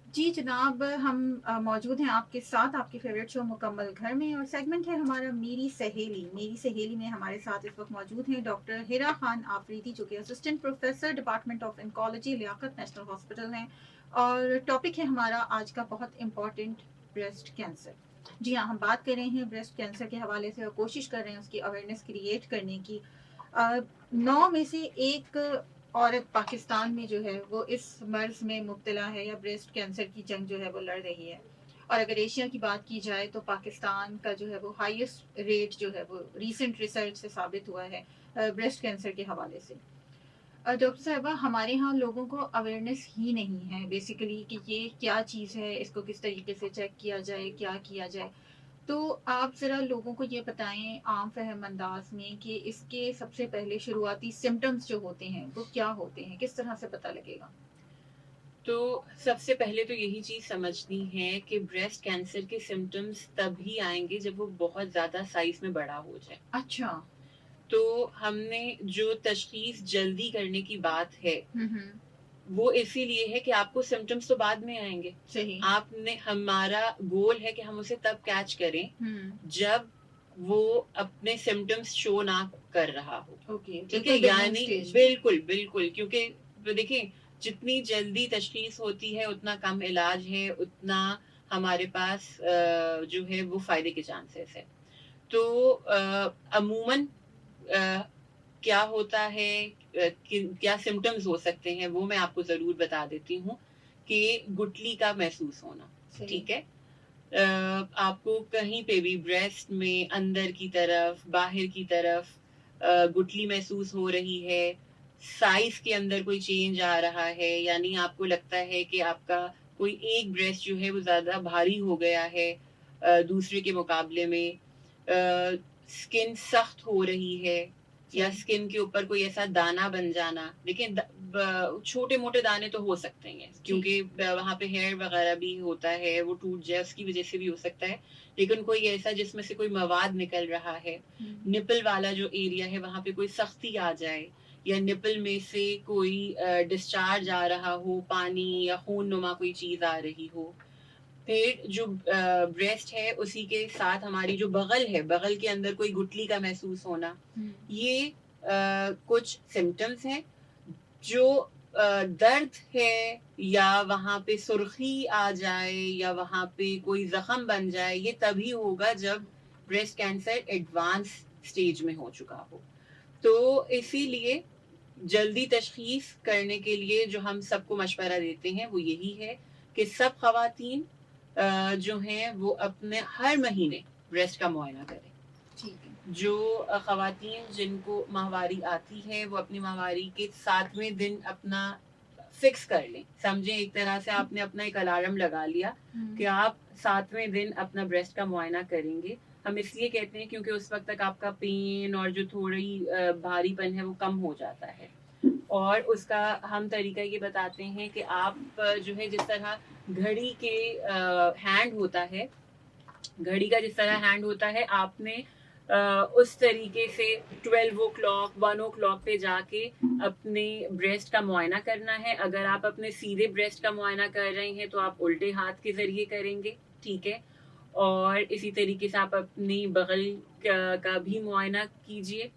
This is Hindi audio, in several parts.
जी जनाब, हम मौजूद हैं आपके साथ आपके फेवरेट शो मुकम्मल घर में, और सेगमेंट है हमारा मेरी सहेली। मेरी सहेली में हमारे साथ इस वक्त मौजूद हैं डॉक्टर हिरा खान आफरीदी, जो कि assistant professor department of oncology Liaquat national hospital हैं। और टॉपिक है हमारा आज का बहुत इम्पॉर्टेंट, ब्रेस्ट कैंसर। जी हाँ, हम बात कर रहे हैं ब्रेस्ट कैंसर के हवाले से और कोशिश कर रहे हैं उसकी अवेयरनेस क्रिएट करने की। 9 में से एक औरत पाकिस्तान में जो है वो इस मर्ज में मुब्तला है या ब्रेस्ट कैंसर की जंग जो है वो लड़ रही है। और अगर एशिया की बात की जाए तो पाकिस्तान का जो है वो हाईएस्ट रेट जो है वो रीसेंट रिसर्च से साबित हुआ है ब्रेस्ट कैंसर के हवाले से। डॉक्टर साहबा, हमारे यहाँ लोगों को अवेयरनेस ही नहीं है बेसिकली कि ये क्या चीज़ है, इसको किस तरीके से चेक किया जाए, क्या किया जाए। तो आप ज़रा लोगों को ये बताएं आम फहम अंदाज में कि इसके सबसे पहले शुरुआती सिम्टम्स जो होते हैं वो क्या होते हैं, किस तरह से पता लगेगा? तो सबसे पहले तो यही चीज समझनी है कि ब्रेस्ट कैंसर के सिम्टम्स तभी आएंगे जब वो बहुत ज्यादा साइज में बड़ा हो जाए। अच्छा। तो हमने जो तशखीस जल्दी करने की बात है हम्म। वो इसीलिए है कि आपको सिम्टम्स तो बाद में आएंगे। सही। आपने हमारा गोल है कि हम उसे तब कैच करें जब वो अपने सिम्टम्स शो ना कर रहा हो। ओके, ठीक है, बिल्कुल बिगनिंग यानी स्टेज में। बिल्कुल बिल्कुल, क्योंकि देखिए, जितनी जल्दी तशखीस होती है उतना कम इलाज है, उतना हमारे पास जो है वो फायदे के चांसेस है। तो अमूमन क्या होता है, क्या सिम्टम्स हो सकते हैं वो मैं आपको जरूर बता देती हूँ। कि गुठली का महसूस होना, सही। ठीक है। आपको कहीं पे भी ब्रेस्ट में अंदर की तरफ बाहर की तरफ गुठली महसूस हो रही है, साइज के अंदर कोई चेंज आ रहा है, यानी आपको लगता है कि आपका कोई एक ब्रेस्ट जो है वो ज्यादा भारी हो गया है दूसरे के मुकाबले में, स्किन सख्त हो रही है, या सही। स्किन के ऊपर कोई ऐसा दाना बन जाना। देखिए, छोटे मोटे दाने तो हो सकते हैं जी। क्योंकि वहां पे हेयर वगैरह भी होता है, वो टूट जाए उसकी वजह से भी हो सकता है। लेकिन कोई ऐसा जिसमें से कोई मवाद निकल रहा है, निपल वाला जो एरिया है वहां पे कोई सख्ती आ जाए, या निपल में से कोई डिस्चार्ज आ रहा हो, पानी या खून नुमा कोई चीज आ रही हो। फिर जो ब्रेस्ट है उसी के साथ हमारी जो बगल है, बगल के अंदर कोई गुठली का महसूस होना, ये कुछ सिम्टम्स हैं। जो दर्द है, या वहां पे सुर्खी आ जाए, या वहां पे कोई जख्म बन जाए, ये तभी होगा जब ब्रेस्ट कैंसर एडवांस स्टेज में हो चुका हो। तो इसीलिए जल्दी तशखीस करने के लिए जो हम सबको मशवरा देते हैं वो यही है कि सब खवातीन जो हैं वो अपने हर महीने ब्रेस्ट का मुआयना करें। ठीक है। जो खवातीन जिनको माहवारी आती है वो अपनी माहवारी के 7वें दिन अपना फिक्स कर लें। समझे, एक तरह से आपने अपना एक अलार्म लगा लिया कि आप 7वें दिन अपना ब्रेस्ट का मुआयना करेंगे। हम इसलिए कहते हैं क्योंकि उस वक्त तक आपका पेन और जो थोड़ी भारीपन है वो कम हो जाता है। और उसका हम तरीका ये बताते हैं कि आप जो है जिस तरह घड़ी के हैंड होता है, घड़ी का जिस तरह हैंड होता है, आपने उस तरीके से 12 o'clock 1 o'clock पे जाके अपने ब्रेस्ट का मुआयना करना है। अगर आप अपने सीधे ब्रेस्ट का मुआयना कर रहे हैं तो आप उल्टे हाथ के जरिए करेंगे, ठीक है। और इसी तरीके से आप अपनी बगल का भी मुआयना कीजिए।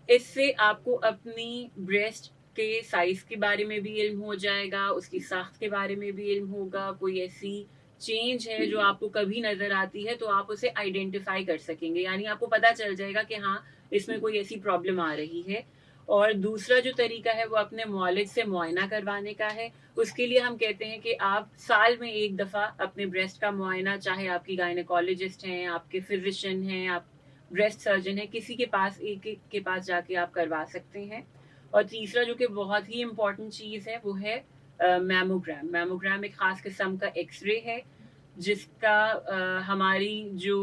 इससे आपको अपनी ब्रेस्ट के साइज के बारे में भी इल्म हो जाएगा, उसकी साख्त के बारे में भी इल्म होगा। कोई ऐसी चेंज है जो आपको कभी नजर आती है तो आप उसे आइडेंटिफाई कर सकेंगे, यानी आपको पता चल जाएगा कि हाँ, इसमें कोई ऐसी प्रॉब्लम आ रही है। और दूसरा जो तरीका है वो अपने मुआलिज से मुआयना करवाने का है। उसके लिए हम कहते हैं कि आप साल में एक दफा अपने ब्रेस्ट का मुआयना, चाहे आपकी गायनेकोलॉजिस्ट हैं, आपके फिजिशियन हैं, आप ब्रेस्ट सर्जन है, किसी के पास एक एक के पास जाके आप करवा सकते हैं। और तीसरा जो कि बहुत ही इम्पोर्टेंट चीज है वो है मैमोग्राम। मैमोग्राम एक खास किस्म का एक्सरे है जिसका हमारी जो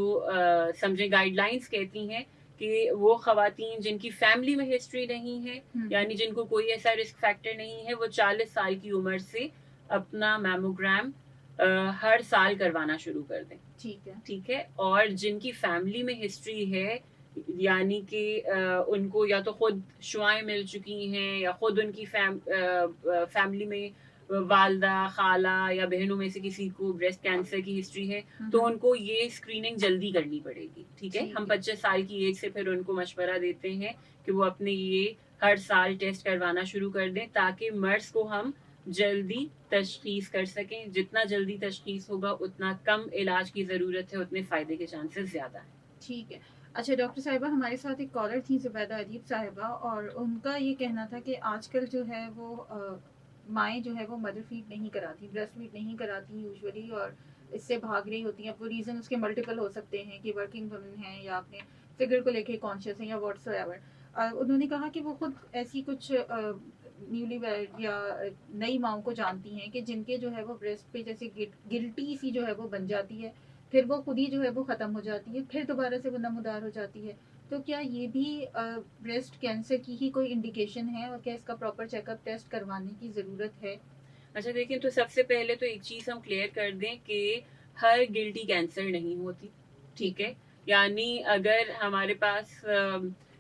समझे गाइडलाइंस कहती हैं कि वो खवातीन जिनकी फैमिली में हिस्ट्री नहीं है, यानी जिनको कोई ऐसा रिस्क फैक्टर नहीं है, वो 40 साल की उम्र से अपना मैमोग्राम हर साल करवाना शुरू कर दें। ठीक है। ठीक है। और जिनकी फैमिली में हिस्ट्री है, यानी कि उनको या तो खुद शुआएं मिल चुकी हैं, या खुद उनकी फैमिली में वालदा, खाला या बहनों में से किसी को ब्रेस्ट कैंसर की हिस्ट्री है, तो उनको ये स्क्रीनिंग जल्दी करनी पड़ेगी, ठीक है। हम 25 साल की एज से फिर उनको मशवरा देते हैं कि वो अपने ये हर साल टेस्ट करवाना शुरू कर दें, ताकि मर्ज को हम जल्दी तशखीस कर सकें। जितना जल्दी तशखीस होगा उतना कम इलाज की ज़रूरत है, उतने फ़ायदे के चांसेस ज़्यादा हैं। ठीक है। अच्छा डॉक्टर साहिबा, हमारे साथ एक कॉलर थी ज़ुबैदा अदीब साहिबा, और उनका ये कहना था कि आजकल जो है वो माएँ जो है वो मदर फीड नहीं कराती, ब्रेस्ट फीड नहीं कराती यूजुअली, और इससे भाग रही होती हैं। अब वो रीज़न उसके मल्टीपल हो सकते हैं कि वर्किंग वुमेन हैं या अपने फिगर को लेके कॉन्शियस हैं या व्हाट्सएवर। उन्होंने कहा कि वो खुद ऐसी कुछ न्यूली वेड या नई माओं को जानती हैं कि जिनके जो है वो ब्रेस्ट पे जैसे गिल्टी सी जो है वो बन जाती है, फिर वो खुद ही जो है वो ख़त्म हो जाती है, फिर दोबारा से वो नमूदार हो जाती है। तो क्या ये भी ब्रेस्ट कैंसर की ही कोई इंडिकेशन है, और क्या इसका प्रॉपर चेकअप टेस्ट करवाने की ज़रूरत है? अच्छा देखिए, तो सबसे पहले तो एक चीज़ हम क्लियर कर दें कि हर गिल्टी कैंसर नहीं होती, ठीक है। यानी अगर हमारे पास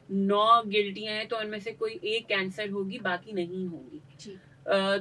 9 गिल्टियाँ हैं तो उनमें से कोई एक कैंसर होगी, बाकी नहीं होंगी।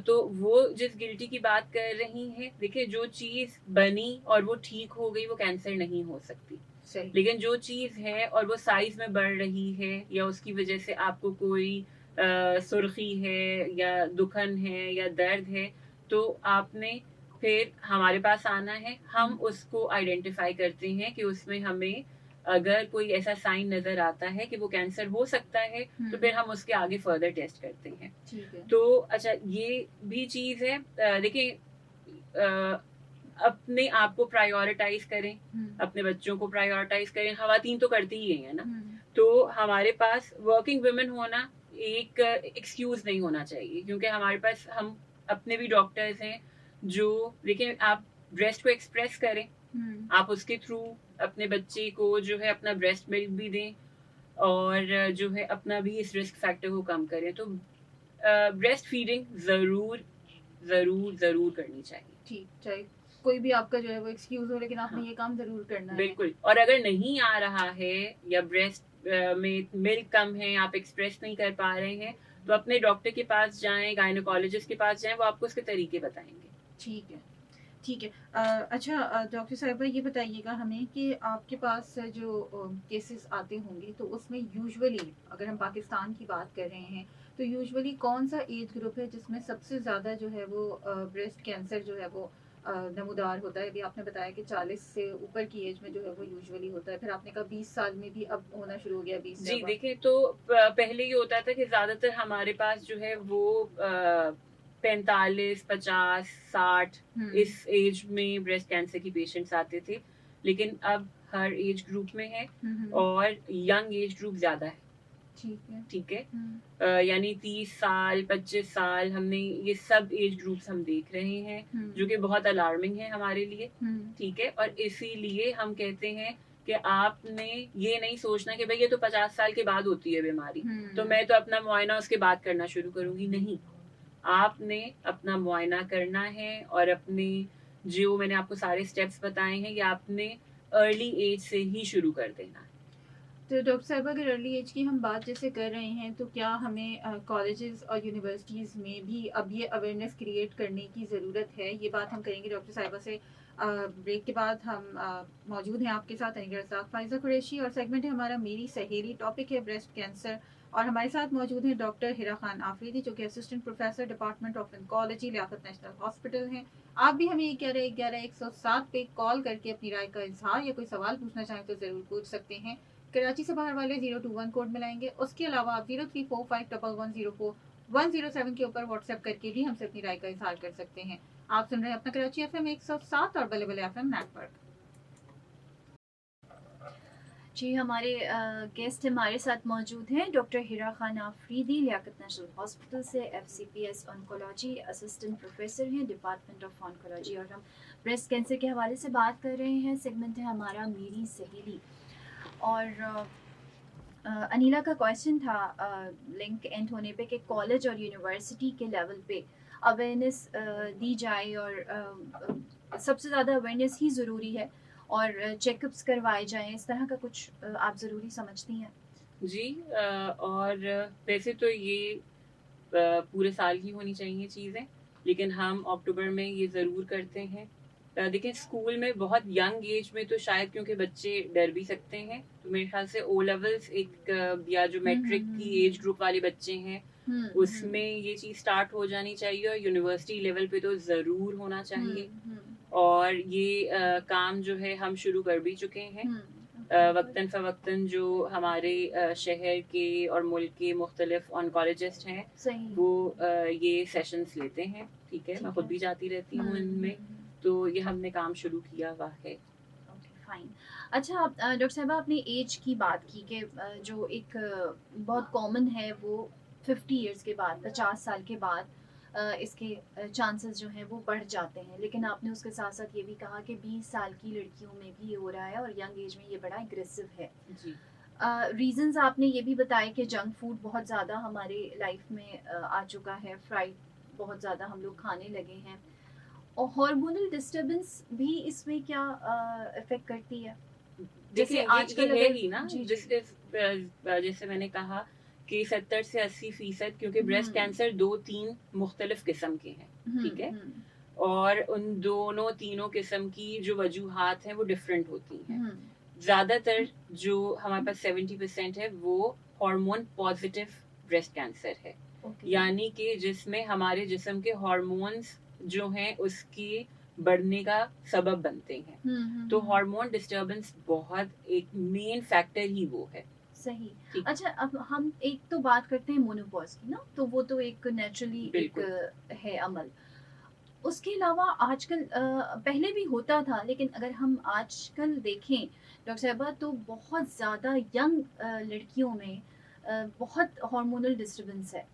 तो वो जिस गिल्टी की बात कर रही हैं, देखिए जो चीज़ बनी और वो ठीक हो गई वो कैंसर नहीं हो सकती। सही। लेकिन जो चीज़ है और वो साइज में बढ़ रही है, या उसकी वजह से आपको कोई सुर्खी है या दुखन है या दर्द है, तो आपने फिर हमारे पास आना है। हम उसको आइडेंटिफाई करते हैं कि उसमें हमें अगर कोई ऐसा साइन नजर आता है कि वो कैंसर हो सकता है, तो फिर हम उसके आगे फर्दर टेस्ट करते हैं। ठीक है। तो अच्छा ये भी चीज़ है, देखिए अपने आप को प्रायोरिटाइज करें, अपने बच्चों को प्रायोरिटाइज करें। खवातीन तो करती ही है ना। तो हमारे पास वर्किंग वुमेन होना एक एक्सक्यूज नहीं होना चाहिए, क्योंकि हमारे पास हम अपने भी डॉक्टर्स हैं जो, देखिए आप ब्रेस्ट को एक्सप्रेस करें, आप उसके थ्रू अपने बच्चे को जो है अपना ब्रेस्ट मिल्क भी दें, और जो है अपना भी इस रिस्क फैक्टर को कम करें। तो ब्रेस्ट फीडिंग जरूर जरूर जरूर करनी चाहिए। ठीक, चाहे कोई भी आपका जो है वो एक्सक्यूज हो, लेकिन आपने ये काम जरूर करना है। बिल्कुल। और अगर नहीं आ रहा है या ब्रेस्ट में मिल्क कम है, आप एक्सप्रेस नहीं कर पा रहे हैं, तो अपने डॉक्टर के पास जाएं, गायनोकोलॉजिस्ट के पास जाएं, वो आपको उसके तरीके बताएंगे। ठीक है, ठीक है। अच्छा डॉक्टर साहिबा, ये बताइएगा हमें कि आपके पास जो केसेस आते होंगे, तो उसमें यूजुअली अगर हम पाकिस्तान की बात कर रहे हैं, तो यूजुअली कौन सा एज ग्रुप है जिसमें सबसे ज़्यादा जो है वो ब्रेस्ट कैंसर जो है वो नमूदार होता है? अभी आपने बताया कि 40 से ऊपर की एज में जो है वो यूजुअली होता है, फिर आपने कहा 20 साल में भी अब होना शुरू हो गया, 20 जी देखिए, तो पहले ये होता था कि ज्यादातर हमारे पास जो है वो 45, 50, 60 इस एज में ब्रेस्ट कैंसर की पेशेंट्स आते थे, लेकिन अब हर एज ग्रुप में है, और यंग एज ग्रुप ज्यादा है। ठीक है। यानी 30 साल, 25 साल, हमने ये सब एज ग्रुप्स हम देख रहे हैं, जो कि बहुत अलार्मिंग है हमारे लिए। ठीक है। और इसीलिए हम कहते हैं कि आपने ये नहीं सोचना कि भाई ये तो 50 साल के बाद होती है बीमारी, तो मैं तो अपना मुआयना उसके बाद करना शुरू करूंगी। नहीं, आपने अपना मुआयना करना है, और अपने जो मैंने आपको सारे स्टेप्स बताए हैं, ये आपने अर्ली एज से ही शुरू कर देना है। तो डॉक्टर साहब, अगर अर्ली एज की हम बात जैसे कर रहे हैं, तो क्या हमें कॉलेजेस और यूनिवर्सिटीज़ में भी अब ये अवेयरनेस क्रिएट करने की ज़रूरत है? ये बात हम करेंगे डॉक्टर साहिबा से ब्रेक के बाद। हम मौजूद हैं आपके साथ अनिल रज़ाक, फ़ाइज़ा कुरैशी, और सेगमेंट है हमारा मेरी सहेली। टॉपिक है ब्रेस्ट कैंसर, और हमारे साथ मौजूद हैं डॉक्टर हिरा खान आफरीदी, जो कि assistant professor department of oncology, Liaquat national hospital हैं। आप भी हमें 1111-107 पे कॉल करके अपनी राय का इजहार या कोई सवाल पूछना चाहें तो ज़रूर पूछ सकते हैं। कराची से बाहर वाले 021 कोड मिलाएंगे। उसके अलावा आप 0345110107 के ऊपर व्हाट्सएप करके भी हमसे अपनी राय का इजहार कर सकते हैं। आप सुन रहे हैं अपना कराची FM 107 और बल्ले बल्ले FM नेटवर्क। जी, हमारे गेस्ट हमारे साथ मौजूद हैं डॉक्टर हिरा खान आफरीदी, लियाकत नेशनल हॉस्पिटल से FCPS ऑन्कोलॉजी असिस्टेंट प्रोफेसर हैं, डिपार्टमेंट ऑफ ऑन्कोलॉजी, और हम ब्रेस्ट कैंसर के हवाले से बात कर रहे हैं। सेगमेंट है हमारा मेरी सहेली। और अनिला का क्वेश्चन था लिंक एंड होने पे कि कॉलेज और यूनिवर्सिटी के लेवल पे अवेयरनेस दी जाए, और सबसे ज़्यादा अवेयरनेस ही ज़रूरी है, और चेकअप्स करवाए जाएं, इस तरह का कुछ आप ज़रूरी समझती हैं? जी, और वैसे तो ये पूरे साल की होनी चाहिए चीज़ें, लेकिन हम अक्टूबर में ये ज़रूर करते हैं। देखिए स्कूल में बहुत यंग एज में तो शायद क्योंकि बच्चे डर भी सकते हैं, तो मेरे ख्याल से ओ लेवल्स एक या जो मैट्रिक की एज ग्रुप वाले बच्चे हैं उसमें ये चीज़ स्टार्ट हो जानी चाहिए, और यूनिवर्सिटी लेवल पे तो ज़रूर होना चाहिए। और ये काम जो है हम शुरू कर भी चुके हैं। वक्तन फ़वक्तन जो हमारे शहर के और मुल्क के मुख्तलिफ ऑन्कोलॉजिस्ट हैं वो ये सेशंस लेते हैं। ठीक है, मैं खुद भी जाती रहती हूँ इनमें, तो ये हमने काम शुरू किया हुआ है। फाइन। अच्छा डॉक्टर साहिबा, आपने एज की बात की कि जो एक बहुत कॉमन है वो 50 इयर्स के बाद, 50 साल के बाद इसके चांसेस जो हैं वो बढ़ जाते हैं, लेकिन आपने उसके साथ साथ ये भी कहा कि 20 साल की लड़कियों में भी हो रहा है और यंग एज में ये बड़ा एग्रेसिव है। जी। रीजंस आपने ये भी बताए कि जंक फूड बहुत ज़्यादा हमारे लाइफ में आ चुका है, फ्राइड बहुत ज़्यादा हम लोग खाने लगे हैं, और हार्मोनल डिस्टरबेंस भी इसमें क्या इफेक्ट करती है? जैसे आजकल है ही ना, जी, जैसे मैंने कहा कि 70 से 80%, क्योंकि ब्रेस्ट कैंसर 2-3 मुख्तलिफ किस्म के हैं, ठीक है, और उन दोनों तीनों किस्म की जो वजूहात हैं वो डिफरेंट होती हैं। ज़्यादातर जो हमारे पास 70% है वो हार्मोन पॉजिटिव ब्रेस्ट कैंसर है, यानी कि जिसमें हमारे जिस्म के हार्मोन्स जो हैं उसके बढ़ने का सबब बनते हैं। तो हार्मोन डिस्टर्बेंस बहुत एक मेन फैक्टर ही वो है। सही। अच्छा, अब हम एक तो बात करते हैं मोनोपॉज की ना, तो वो तो एक नेचुरली एक है अमल। उसके अलावा आजकल पहले भी होता था, लेकिन अगर हम आजकल देखें डॉक्टर साहिबा तो बहुत ज़्यादा यंग लड़कियों में बहुत हार्मोनल डिस्टर्बेंस है,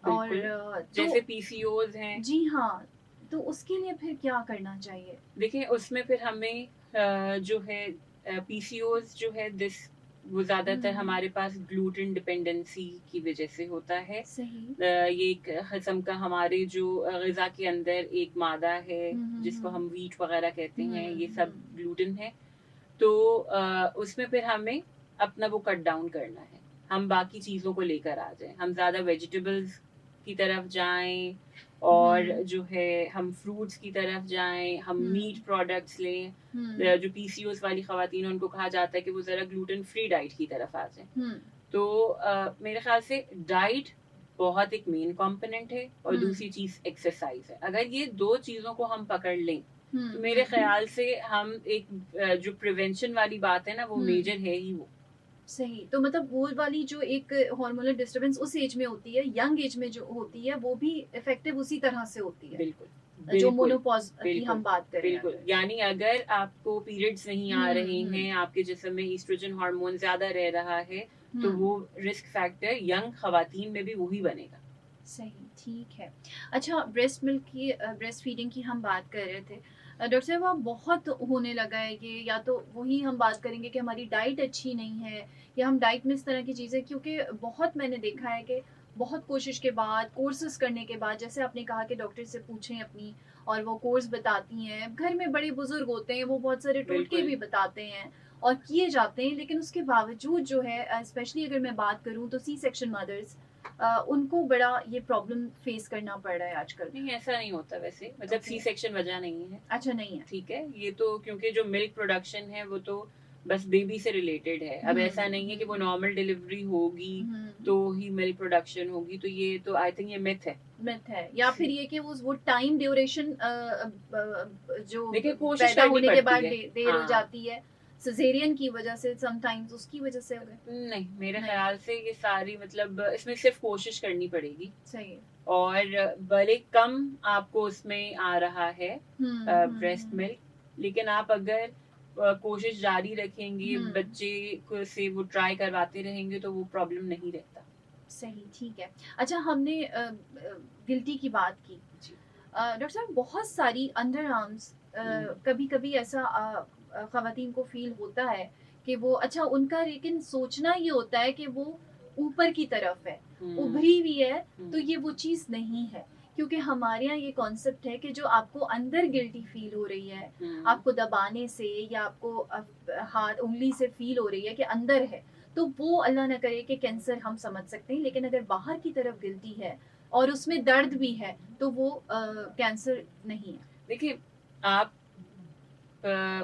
और जैसे पीसीओज हैं। जी हाँ, तो उसके लिए फिर क्या करना चाहिए? देखिए उसमें फिर हमें जो है पीसीओज जो है वो ज्यादातर हमारे पास ग्लूटेन डिपेंडेंसी की वजह से होता है। सही। ये एक किस्म का हमारे जो ग़िज़ा के अंदर एक मादा है जिसको हम वीट वगैरह कहते हैं, ये सब ग्लूटेन है। तो उसमें फिर हमें अपना वो कट डाउन करना है, हम बाकी चीज़ों को लेकर आ जाएं, हम ज़्यादा वेजिटेबल्स की तरफ जाएं, और जो है हम फ्रूट्स की तरफ जाएं, हम मीट प्रोडक्ट्स लें। जो पीसीओएस वाली ख़वातीन हैं उनको कहा जाता है कि वो ज़रा ग्लूटेन फ्री डाइट की तरफ आ जाएं। तो मेरे ख्याल से डाइट बहुत एक मेन कंपोनेंट है, और दूसरी चीज़ एक्सरसाइज है। अगर ये दो चीज़ों को हम पकड़ लें तो मेरे ख्याल से हम एक जो प्रिवेंशन वाली बात है ना वो मेजर है ही वो। सही। तो मतलब वो वाली जो एक हार्मोनल डिस्टरबेंस उस एज में होती है, यंग एज में जो होती है वो भी इफेक्टिव उसी तरह से होती है। बिल्कुल जो मोनोपॉज की हम बात करें। बिल्कुल, यानी अगर आपको पीरियड्स नहीं आ रहे हैं, आपके जिस्म में ईस्ट्रोजन हार्मोन ज्यादा रह रहा है, तो वो रिस्क फैक्टर यंग खवातीन में भी वही बनेगा। सही, ठीक है। अच्छा, ब्रेस्ट फीडिंग की हम बात कर रहे थे डॉक्टर साहब, अब बहुत होने लगा है ये, या तो वही हम बात करेंगे कि हमारी डाइट अच्छी नहीं है, या हम डाइट में इस तरह की चीज़ें, क्योंकि बहुत मैंने देखा है कि बहुत कोशिश के बाद, कोर्सेज करने के बाद, जैसे आपने कहा कि डॉक्टर से पूछें अपनी, और वो कोर्स बताती हैं, घर में बड़े बुजुर्ग होते हैं वो बहुत सारे टोटके भी बताते हैं और किए जाते हैं, लेकिन उसके बावजूद जो है, स्पेशली अगर मैं बात करूँ तो सी सेक्शन मदर्स, उनको बड़ा ये प्रॉब्लम फेस करना पड़ रहा है आजकल। नहीं, ऐसा नहीं होता वैसे, मतलब सी सेक्शन वजह नहीं है। अच्छा, नहीं है, ठीक है। ये तो क्योंकि जो मिल्क प्रोडक्शन है वो तो बस बेबी से रिलेटेड है। अब ऐसा नहीं है कि वो नॉर्मल डिलीवरी होगी तो ही मिल्क प्रोडक्शन होगी, तो ये तो आई थिंक ये मिथ है। या फिर ये कि वो टाइम ड्यूरेशन जो पैदा होने के बाद देर हो जाती है सिजेरियन की वजह से, समटाइम्स उसकी वजह से। नहीं, मेरे ख्याल से ये सारी, मतलब इसमें सिर्फ कोशिश करनी पड़ेगी। सही। और भले कम आपको उसमें आ रहा है ब्रेस्ट मिल्क, लेकिन आप अगर कोशिश जारी रखेंगे, बच्चे को से वो ट्राई करवाते रहेंगे, तो वो प्रॉब्लम नहीं रहता। सही, ठीक है। अच्छा, हमने गिल्टी की बात की। डॉक्टर साहब, बहुत सारी अंडर आर्म्स कभी कभी ऐसा ख़वातीन को फील होता है कि वो, अच्छा उनका, लेकिन सोचना ये होता है कि वो ऊपर की तरफ है, उभरी हुई है, तो ये वो चीज़ नहीं है, क्योंकि हमारे यहाँ ये कॉन्सेप्ट है कि जो आपको अंदर गिल्टी फील हो रही है, आपको दबाने से या आपको हाथ उंगली से फील हो रही है कि अंदर है, तो वो अल्लाह न करे कि कैंसर हम समझ सकते हैं, लेकिन अगर बाहर की तरफ गिल्टी है और उसमें दर्द भी है तो वो कैंसर नहीं है। देखिए, आप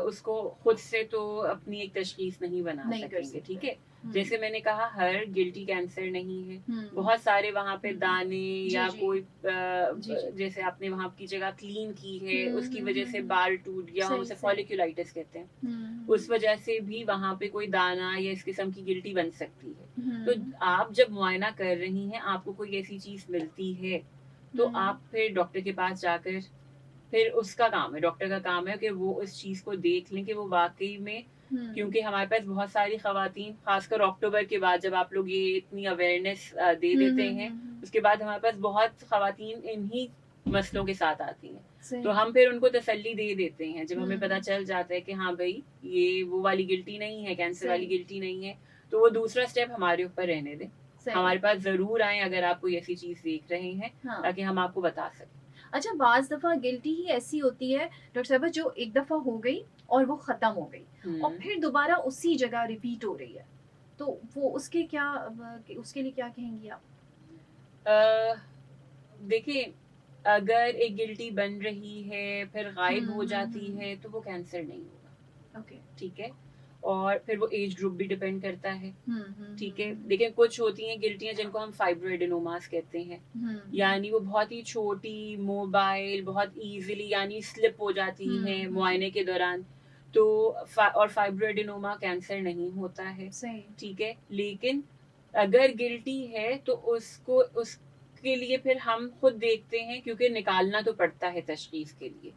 उसको खुद से तो अपनी एक तशखीस नहीं बना नहीं कर सकेंगे, सकते। ठीक है। जैसे मैंने कहा, हर गिल्टी कैंसर नहीं है, बहुत सारे वहाँ पे दाने जी, या जी। कोई जी, जी। जैसे आपने वहाँ की जगह क्लीन की है, उसकी वजह से हम्म। बाल टूट गया, हम सही, उसे सही। फॉलिक्यूलाइटिस कहते हैं, उस वजह से भी वहाँ पे कोई दाना या इस किस्म की गिल्टी बन सकती है। तो आप जब मुआयना कर रही हैं, आपको कोई ऐसी चीज मिलती है, तो आप फिर डॉक्टर के पास जाकर, फिर उसका काम है, डॉक्टर का काम है कि वो उस चीज को देख लें कि वो वाकई में, क्योंकि हमारे पास बहुत सारी खवातीन, खासकर अक्टूबर के बाद जब आप लोग ये इतनी अवेयरनेस दे देते हैं, उसके बाद हमारे पास बहुत खवातीन इन्हीं मसलों के साथ आती हैं, तो हम फिर उनको तसल्ली दे देते हैं जब हमें पता चल जाता है कि हाँ भाई ये वो वाली गिल्टी नहीं है, कैंसर वाली गिल्टी नहीं है, तो वो दूसरा स्टेप हमारे ऊपर रहने दें, हमारे पास जरूर आए अगर आप कोई ऐसी चीज देख रहे हैं, ताकि हम आपको बता सकें। अच्छा, बाज दफा गिल्टी ही ऐसी होती है डॉक्टर साहबा जो एक दफा हो गई और वो खत्म हो गई और फिर दोबारा उसी जगह रिपीट हो रही है, तो वो उसके लिए क्या कहेंगी आप? देखिए, अगर एक गिल्टी बन रही है फिर गायब हो जाती है तो वो कैंसर नहीं होगा। ओके, ठीक है। और फिर वो एज ग्रुप भी डिपेंड करता है। ठीक है। देखिए, कुछ होती हैं गिल्टियां जिनको हम फाइब्रोएडेनोमास कहते हैं, यानी वो बहुत ही छोटी, मोबाइल, बहुत इजीली यानी स्लिप हो जाती हैं मुआयने के दौरान, तो और फाइब्रोएडेनोमा कैंसर नहीं होता है। ठीक है। लेकिन अगर गिल्टी है तो उसके लिए फिर हम खुद देखते हैं, क्योंकि निकालना तो पड़ता है तशखीस के लिए।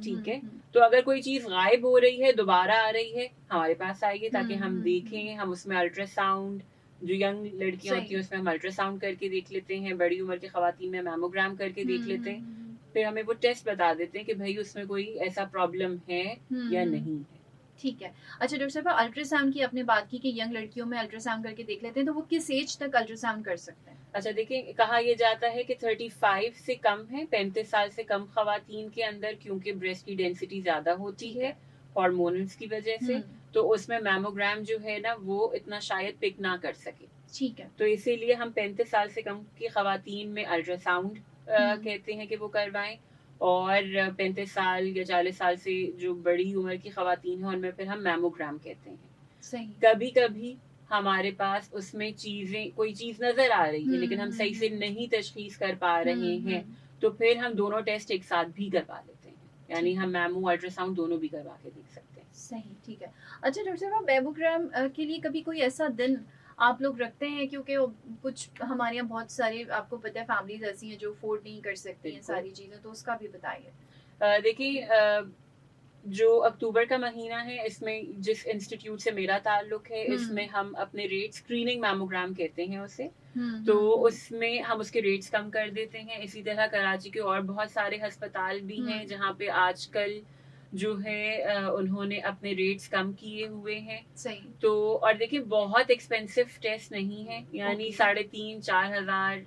ठीक है। तो अगर कोई चीज गायब हो रही है, दोबारा आ रही है, हमारे पास आइए ताकि हम देखें, हम उसमें अल्ट्रासाउंड, जो यंग लड़कियां होती हैं उसमें हम अल्ट्रासाउंड करके देख लेते हैं, बड़ी उम्र की खवातीन में मैमोग्राम करके देख लेते हैं, फिर हमें वो टेस्ट बता देते हैं कि भाई उसमें कोई ऐसा प्रॉब्लम है या नहीं है। ठीक है। अच्छा डॉक्टर साहब, अल्ट्रासाउंड की आपने बात की कि यंग लड़कियों में अल्ट्रासाउंड करके देख लेते हैं, तो वो किस एज तक अल्ट्रासाउंड कर सकते हैं? अच्छा, देखिए, कहा यह जाता है कि 35 से कम है, 35 साल से कम खवातीन के अंदर, क्योंकि ब्रेस्ट की डेंसिटी ज्यादा होती है हार्मोन्स की वजह से, तो उसमें मैमोग्राम जो है ना वो इतना शायद पिक ना कर सके। ठीक है। तो इसीलिए हम 35 साल से कम की खवातीन में अल्ट्रासाउंड कहते हैं कि वो करवाएं, और 35 साल या 40 साल से जो बड़ी उम्र की खवातीन है उनमें फिर हम मैमोग्राम कहते हैं। सही। कभी कभी हमारे पास उसमें कोई चीज नजर आ रही है लेकिन हम सही से नहीं तशखीस कर पा रहे हैं, तो फिर हम दोनों टेस्ट एक साथ भी करवा लेते हैं, यानी हम मैमो अल्ट्रासाउंड दोनों भी करवा के देख सकते हैं। सही, ठीक है। अच्छा डॉक्टर साहब, मैमोग्राम के लिए कभी कोई ऐसा दिन आप लोग रखते हैं, क्योंकि कुछ हमारे यहाँ बहुत सारे, आपको पता है, फैमिलीज ऐसी हैं जो अफोर्ड नहीं कर सकती हैं सारी चीजें, तो उसका भी बताइए। देखिए, जो अक्टूबर का महीना है, इसमें जिस इंस्टीट्यूट से मेरा ताल्लुक है, इसमें हम अपने रेट, स्क्रीनिंग मैमोग्राम कहते हैं उसे, तो उसमें हम उसके रेट्स कम कर देते हैं। इसी तरह कराची के और बहुत सारे अस्पताल भी हैं जहाँ पे आजकल जो है उन्होंने अपने रेट्स कम किए हुए हैं। सही। तो और देखिए, बहुत एक्सपेंसिव टेस्ट नहीं है, यानी 3,500-4 हजार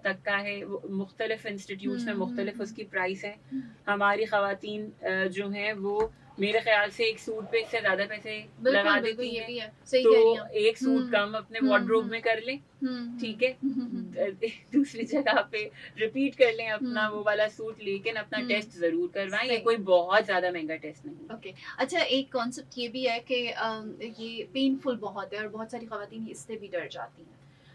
तक का है। मुख्तलिफ इंस्टीट्यूट में मुख्तलिफ उसकी प्राइस है। हमारी खवातीन जो हैं वो मेरे ख्याल से एक सूट पे इससे ज्यादा पैसे लगा देती हैं, तो एक सूट कम अपने वार्डरोब में कर लें, ठीक है, दूसरी जगह पे रिपीट कर लें अपना वो वाला सूट, लेकिन अपना टेस्ट जरूर करवाएं। ये कोई बहुत ज्यादा महंगा टेस्ट नहीं। ओके। अच्छा, एक कॉन्सेप्ट ये भी है कि ये पेनफुल बहुत है और बहुत सारी खवातीन इससे भी डर जाती हैं।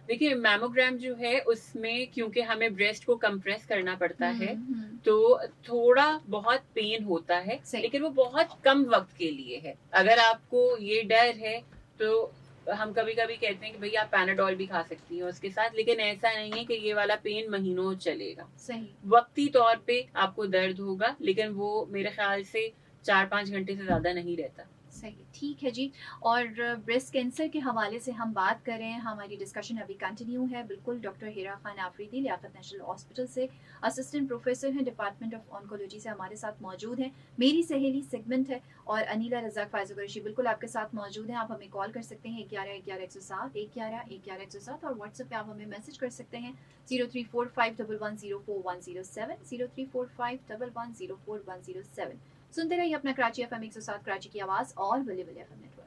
देखिए, मैमोग्राम जो है उसमें क्योंकि हमें ब्रेस्ट को कंप्रेस करना पड़ता है, तो थोड़ा बहुत पेन होता है, लेकिन वो बहुत कम वक्त के लिए है। अगर आपको ये डर है तो हम कभी कभी कहते हैं कि भैया आप पैनाडोल भी खा सकती हैं उसके साथ, लेकिन ऐसा नहीं है कि ये वाला पेन महीनों चलेगा। सही। वक्ती तौर पे आपको दर्द होगा, लेकिन वो मेरे ख्याल से 4-5 घंटे से ज्यादा नहीं रहता। सही, ठीक है जी। और ब्रेस्ट कैंसर के हवाले से हम बात कर रहे हैं, हमारी डिस्कशन अभी कंटिन्यू है। बिल्कुल, डॉक्टर हिरा खान आफरीदी लियाकत नेशनल हॉस्पिटल से असिस्टेंट प्रोफेसर हैं, डिपार्टमेंट ऑफ ऑन्कोलॉजी से हमारे साथ मौजूद हैं। मेरी सहेली सेगमेंट है और अनीला रज़ाक फायज़ कुरैशी बिल्कुल आपके साथ मौजूद हैं। आप हमें कॉल कर सकते हैं 11-11-107 11-11-107 और व्हाट्सएप पे आप हमें मैसेज कर सकते हैं 034511041070 034511041070। सुनते रहिए अपना कराची FM 107 कराची की आवाज़ और बल्ले बल्ले FM नेटवर्क।